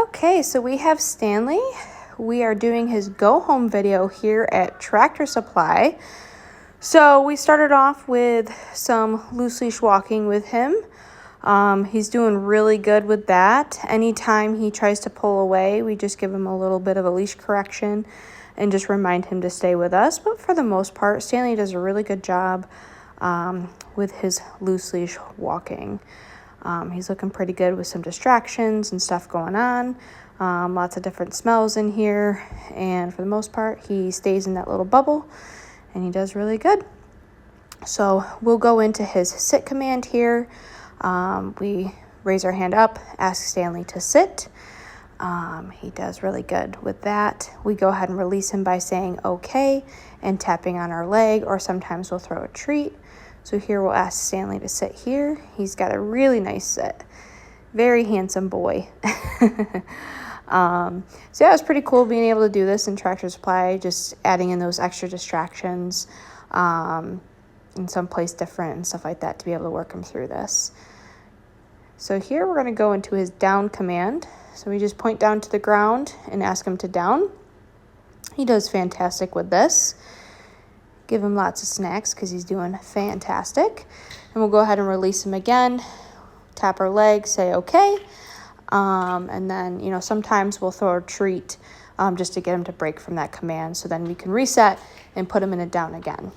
Okay, so we have Stanley. We are doing his go home video here at Tractor Supply. So we started off with some loose leash walking with him. He's doing really good with that. Anytime he tries to pull away, we just give him a little bit of a leash correction and just remind him to stay with us. But for the most part, Stanley does a really good job with his loose leash walking. He's looking pretty good with some distractions and stuff going on. Lots of different smells in here. And for the most part, he stays in that little bubble and he does really good. So we'll go into his sit command here. We raise our hand up, ask Stanley to sit. He does really good with that. We go ahead and release him by saying okay and tapping on our leg, or sometimes we'll throw a treat. So here we'll ask Stanley to sit here. He's got a really nice sit. Very handsome boy. So yeah, it was pretty cool being able to do this in Tractor Supply, just adding in those extra distractions in someplace different and stuff like that to be able to work him through this. So here we're going to go into his down command. So we just point down to the ground and ask him to down. He does fantastic with this. Give him lots of snacks because he's doing fantastic. And we'll go ahead and release him again. Tap our leg, say okay. And then, sometimes we'll throw a treat just to get him to break from that command. So then we can reset and put him in a down again.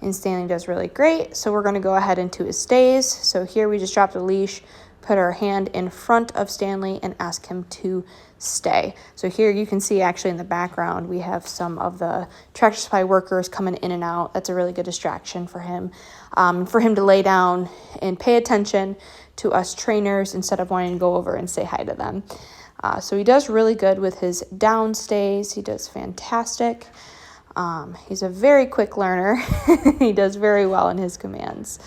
And Stanley does really great. So we're going to go ahead into his stays. So here we just drop the leash, put our hand in front of Stanley and ask him to stay. So here you can see actually in the background, we have some of the Tractor Supply workers coming in and out. That's a really good distraction for him to lay down and pay attention to us trainers instead of wanting to go over and say hi to them. So he does really good with his down stays. He does fantastic. He's a very quick learner. He does very well in his commands.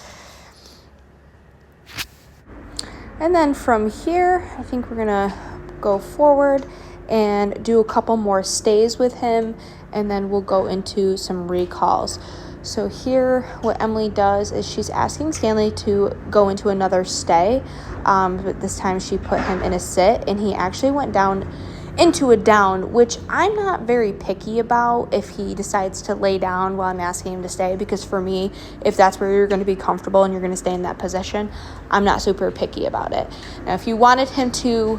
And then from here, I think we're going to go forward and do a couple more stays with him, and then we'll go into some recalls. So here, what Emily does is she's asking Stanley to go into another stay, but this time she put him in a sit, and he actually went down into a down, which I'm not very picky about if he decides to lay down while I'm asking him to stay, because for me, if that's where you're going to be comfortable and you're going to stay in that position, I'm not super picky about it. Now, if you wanted him to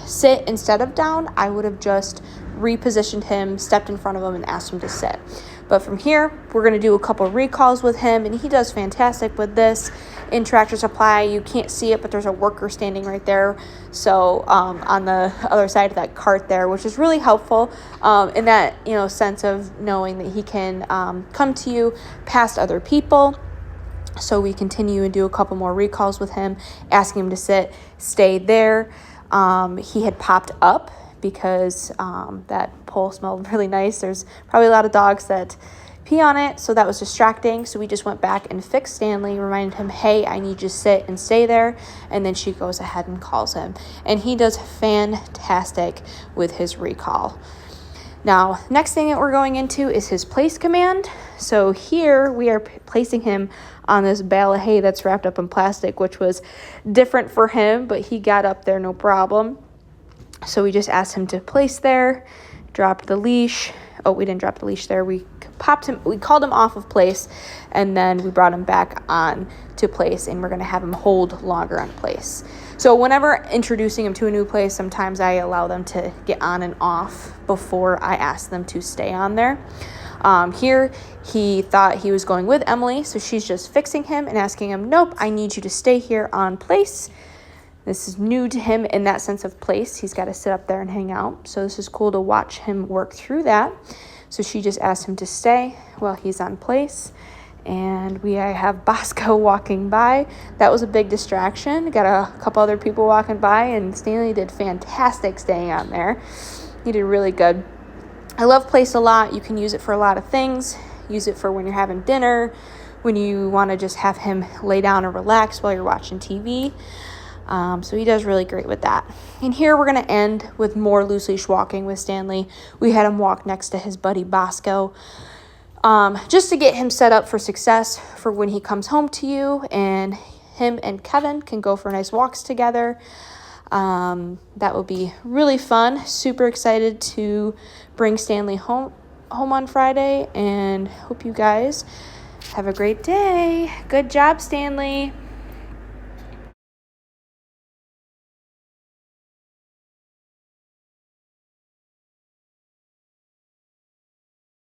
sit instead of down, I would have just repositioned him, stepped in front of him, and asked him to sit. But from here, we're going to do a couple recalls with him, and he does fantastic with this. In Tractor Supply, you can't see it, but there's a worker standing right there. So on the other side of that cart there, which is really helpful in that sense of knowing that he can come to you past other people. So we continue and do a couple more recalls with him, asking him to sit, stay there. He had popped up because that pole smelled really nice. There's probably a lot of dogs that pee on it, so that was distracting. So we just went back and fixed Stanley, reminded him, hey, I need you to sit and stay there. And then she goes ahead and calls him. And he does fantastic with his recall. Now, next thing that we're going into is his place command. So here we are placing him on this bale of hay that's wrapped up in plastic, which was different for him, but he got up there no problem. So we just asked him to place there, dropped the leash. Oh, we didn't drop the leash there. We called him off of place, and then we brought him back on to place, and we're going to have him hold longer on place. So whenever introducing him to a new place, sometimes I allow them to get on and off before I ask them to stay on there. Here, he thought he was going with Emily, so she's just fixing him and asking him, nope, I need you to stay here on place. This is new to him in that sense of place. He's got to sit up there and hang out. So this is cool to watch him work through that. So she just asked him to stay while he's on place. And I have Bosco walking by. That was a big distraction. Got a couple other people walking by, and Stanley did fantastic staying on there. He did really good. I love place a lot. You can use it for a lot of things. Use it for when you're having dinner, when you want to just have him lay down and relax while you're watching TV. So he does really great with that. And here we're going to end with more loose leash walking with Stanley. We had him walk next to his buddy Bosco, just to get him set up for success for when he comes home to you, and him and Kevin can go for nice walks together. That will be really fun. Super excited to bring Stanley home on Friday, and hope you guys have a great day. Good job, Stanley.